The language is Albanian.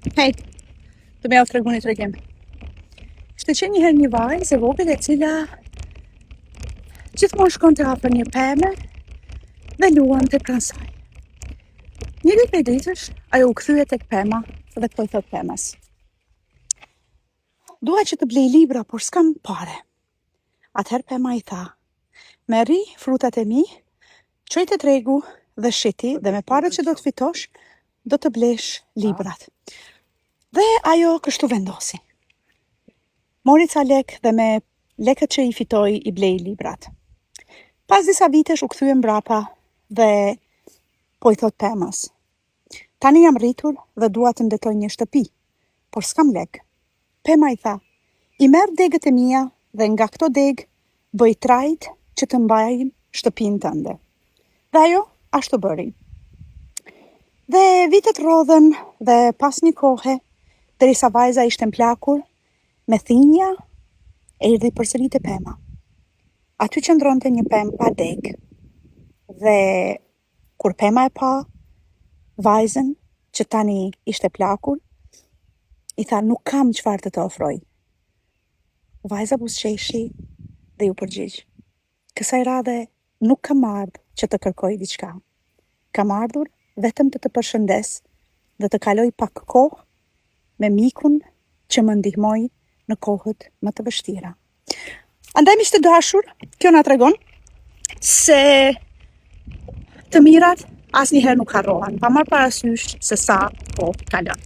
Hej, të me javë treguni tregim. Ishte qenë njëherë një vajzë e vogël e cila gjithmonë shkonte afër një peme dhe luante pranë saj. Një ditë prej ditësh, ajo u kthye tek pema dhe po i thot pemës: "Dua që të blej libra, por s'kam pare." Atëherë pema i tha: "Merri frutat e mi, çoj te tregu dhe shiti dhe me parat që do të fitosh, do të blesh librat." Dhe ajo kështu vendosi. Mori ca lek dhe me lekët që i fitoi i blej librat. Pas disa vitesh u kthye mbrapa dhe po i thot pemës: "Tani jam rritur dhe dua të ndetoj një shtëpi, por s'kam lek." Pema i tha: "I merr degët e mia dhe nga këto degë bëj trajt që të mbajnë shtëpinë tënde." Dhe ajo ashtu bëri. Dhe vitet rodhen dhe pas një kohe, derisa vajza ishte mplakur, me thinja erdhi përsëri te pema. Aty qëndronte një pemë pa degë. Dhe kur pema e pa vajzën që tani ishte plakur, i tha: "Nuk kam çfarë të ofroj." Vajza buzëqeshi dhe ju përgjigj: "Kësaj radhe nuk kam ardhur që të kërkoj diçka. Kam ardhur vetëm të të përshëndes dhe të kaloj pak kohë me mikun që më ndihmoi në kohët më të vështira." Andaj miq të dashur, kjo na tregon se të mirat asnjëherë nuk harrohen, pa marrë parasysh se sa kohë kalon.